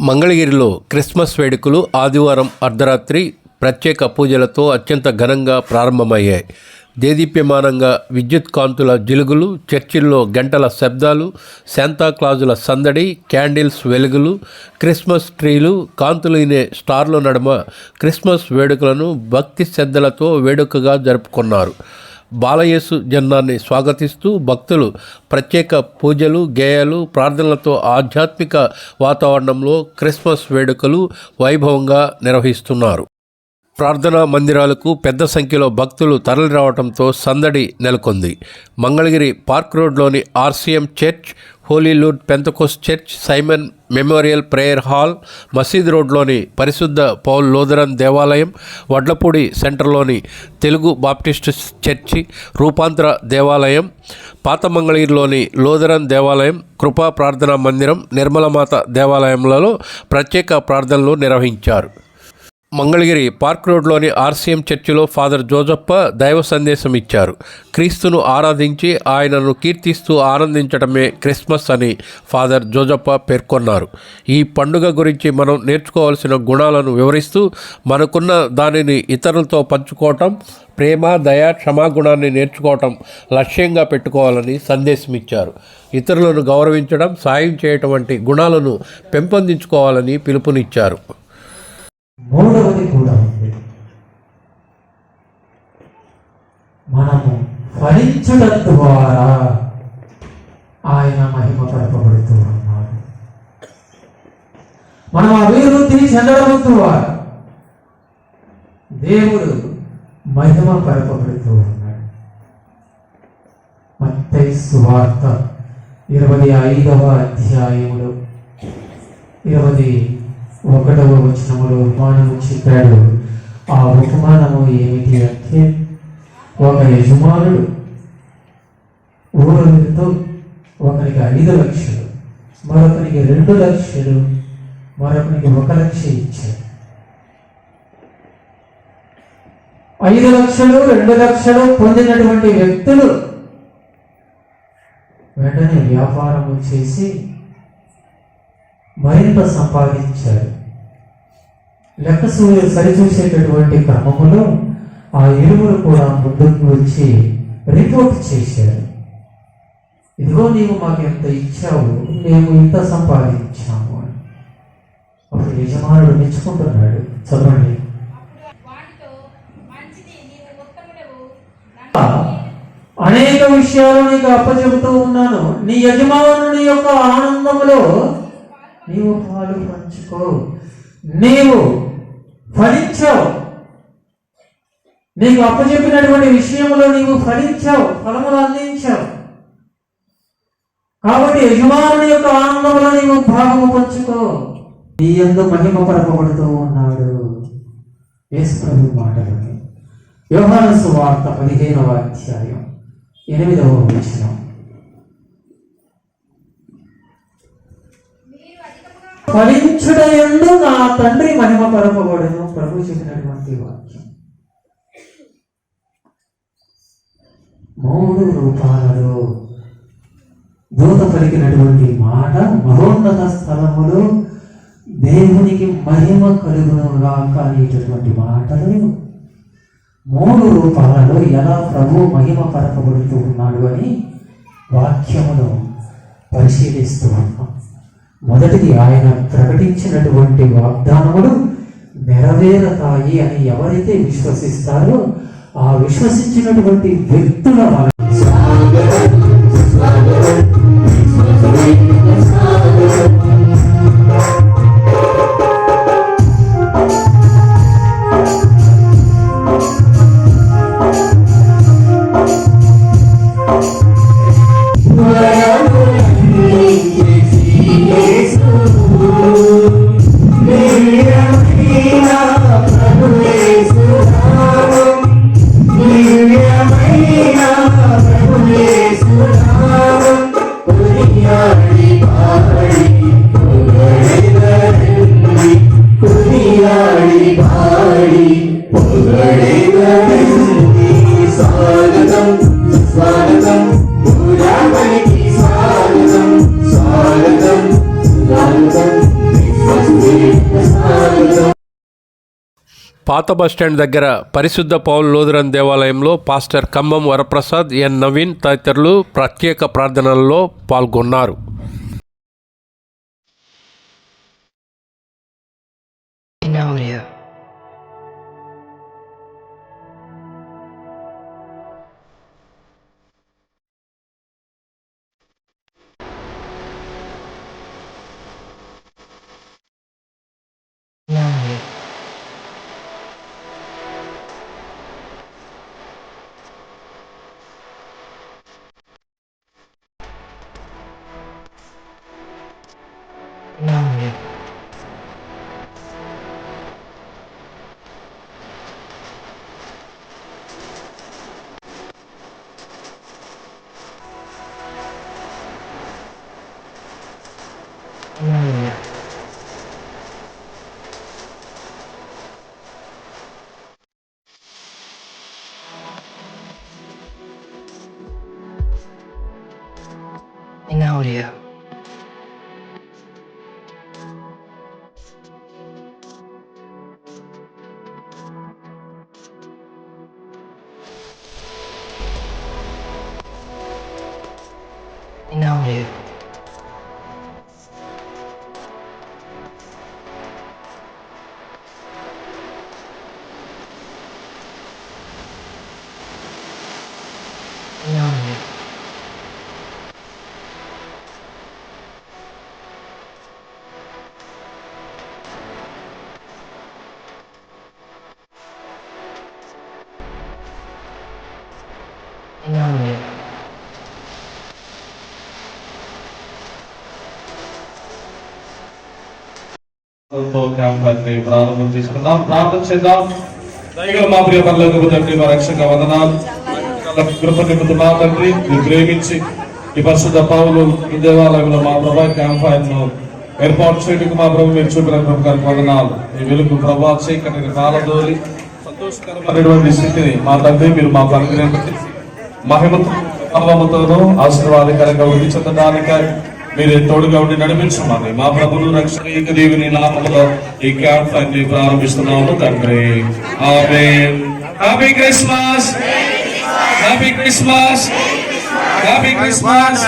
మంగళగిరిలో క్రిస్మస్ వేడుకలు ఆదివారం అర్ధరాత్రి ప్రత్యేక పూజలతో అత్యంత ఘనంగా ప్రారంభమయ్యాయి. దేదీప్యమానంగా విద్యుత్ కాంతుల జిలుగులు, చర్చిల్లో గంటల శబ్దాలు, శాంతాక్లాజుల సందడి, క్యాండిల్స్ వెలుగులు, క్రిస్మస్ ట్రీలు, కాంతులీనే స్టార్ల నడుమ క్రిస్మస్ వేడుకలను భక్తి శ్రద్ధలతో వేడుకగా జరుపుకున్నారు. బాలయేసు జన్మాన్ని స్వాగతిస్తూ భక్తులు ప్రత్యేక పూజలు, గేయాలు, ప్రార్థనలతో ఆధ్యాత్మిక వాతావరణంలో క్రిస్మస్ వేడుకలు వైభవంగా నిర్వహిస్తున్నారు. ప్రార్థనా మందిరాలకు పెద్ద సంఖ్యలో భక్తులు తరలిరావడంతో సందడి నెలకొంది. మంగళగిరి పార్క్ రోడ్లోని RCM church, holy Lourdes Pentecost church, Simon memorial prayer hall, మసీద్ రోడ్లోని పరిశుద్ధ పౌల్ లూథరన్ దేవాలయం, వడ్లపూడి సెంటర్లోని తెలుగు బాప్టిస్టు చర్చి, రూపాంతర దేవాలయం, పాత మంగళగిరిలోని లూథరన్ దేవాలయం, కృపా ప్రార్థనా మందిరం, నిర్మలమాత దేవాలయంలలో ప్రత్యేక ప్రార్థనలు నిర్వహించారు. మంగళగిరి పార్క్ రోడ్లోని ఆర్సీఎం చర్చిలో ఫాదర్ జోజప్ప దైవ సందేశం ఇచ్చారు. క్రీస్తును ఆరాధించి ఆయనను కీర్తిస్తూ ఆనందించడమే క్రిస్మస్ అని ఫాదర్ జోజప్ప పేర్కొన్నారు. ఈ పండుగ గురించి మనం నేర్చుకోవాల్సిన గుణాలను వివరిస్తూ మనకున్న దానిని ఇతరులతో పంచుకోవటం, ప్రేమ, దయ, క్షమాగుణాన్ని నేర్చుకోవటం లక్ష్యంగా పెట్టుకోవాలని సందేశం ఇచ్చారు. ఇతరులను గౌరవించడం, సాయం చేయటం వంటి గుణాలను పెంపొందించుకోవాలని పిలుపునిచ్చారు. మూడవది కూడా ఉంది. మనము ఫలించడం ద్వారా ఆయన మహిమపరపబడుతూ ఉన్నాడు. మనం అభివృద్ధి చెందడం ద్వారా దేవుడు మహిమపరపబడుతూ ఉన్నాడు. మత్తయి సువార్త 25వ అధ్యాయములో 21వ వచనములో ఉపమానము చెప్పాడు. ఆ ఉపమానము ఏమిటి అంటే, ఒక యజమానుడు ఊరితో ఒకరికి 5 లక్షలు, మరొకరికి 2 లక్షలు, మరొకరికి 1 లక్ష ఇచ్చాడు. 5 లక్షలు 2 లక్షలు పొందినటువంటి వ్యక్తులు వెంటనే వ్యాపారము చేసి మరింత సంపాదించారు. లెక్క సరిచూసేటటువంటి క్రమములో ఆ ఇరువురు కూడా ముందుకు వచ్చి రిపోర్ట్ చేశారు. ఇదిగో నీవు మాకు ఎంత ఇచ్చావు, మేము ఇంత సంపాదించాము అని. అప్పుడు యజమానుడు మెచ్చుకుంటున్నాడు. చదవండి. అనేక విషయాలు నీకు అప్పచెబుతూ ఉన్నాను, నీ యజమానుని యొక్క ఆనందములో నీవు పాలు పంచుకో. నీవు ఫలించావు, నీకు అప్పచెప్పినటువంటి విషయంలో నీవు ఫలించావు, ఫలములు అందించావు. కాబట్టి యజమానుని యొక్క ఆనందంలో నీవు భాగము పంచుకో. నీ యందు మహిమపరపబడుతూ ఉన్నాడు. యేసు ప్రభు మాటలని యోహాను సువార్త 15వ అధ్యాయం 8వ వచనం. ఫలించుటయందు నా తండ్రి మహిమపరపబడును. ప్రభు చెప్పినటువంటి వాక్యం. 3 రూపాలలో దూత పలికినటువంటి మాట, మహోన్నత స్థలములో దేవునికి మహిమ కలుగునుగా అనేటటువంటి మాటలు 3 రూపాలలో ఎలా ప్రభు మహిమ పరపబడుతూ ఉన్నాడు అని వాక్యమును పరిశీలిస్తూ ఉన్నాం. మొదటిది, ఆయన ప్రకటించినటువంటి వాగ్దానములు నెరవేరతాయి అని ఎవరైతే విశ్వసిస్తారో ఆ విశ్వసించినటువంటి వ్యక్తుల దివ్యమైన పాత బస్టాండ్ దగ్గర పరిశుద్ధ పౌలు లూథరన్ దేవాలయంలో పాస్టర్ ఖమ్మం వరప్రసాద్, ఎన్ నవీన్ తదితరులు ప్రత్యేక ప్రార్థనల్లో పాల్గొన్నారు. In audio. In audio. In audio. In audio. క్యాంపాన్ని ప్రారంభం చేసుకుందాం. ప్రార్థన చేద్దాం. దయగల మా ప్రియ పరలోకపు తండ్రి, మా రక్షక వందనాలు. కృప నిమిత్తమా తండ్రి, మీరు ప్రేమించి ఈ పరిశుద్ధ పౌలు ఈ దేవాలయంలో మా ప్రభా క్యాంపాన్ని ఏర్పాటు చేయడానికి మా ప్రభు మీరు చూపిన కృపకు వందనాలు. ఈ వెలుగు ప్రభా చీకటిని కాలదోలి సంతోషకరమైనటువంటి స్థితిని మా తండ్రి మీరు మాకు అనుగ్రహించి మహిమతో ప్రభావంతోనూ ఆశీర్వాదకరంగా వృద్ధి చెందడానికై మీరే తోడుగా ఉండి నడిపించమని మా ప్రభువు రక్షక దేవుని నామములో ఈ క్యాంప్ అన్ని ప్రారంభిస్తున్నాము తండ్రి. Amen. Happy Christmas, happy Christmas, happy Christmas.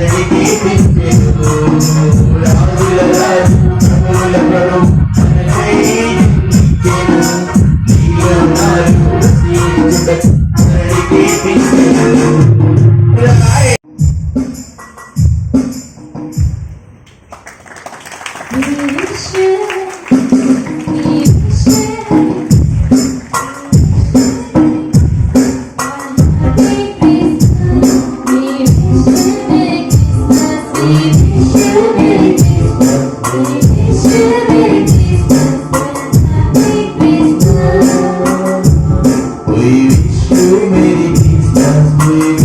అందరికీ పుట్టెను. రాజుల రాజు ప్రభువుల ప్రభు మనకై జన్మించెను. జీవనాలు రక్షించుటకు అందరికీ పుట్టెను. We wish you Merry Christmas. We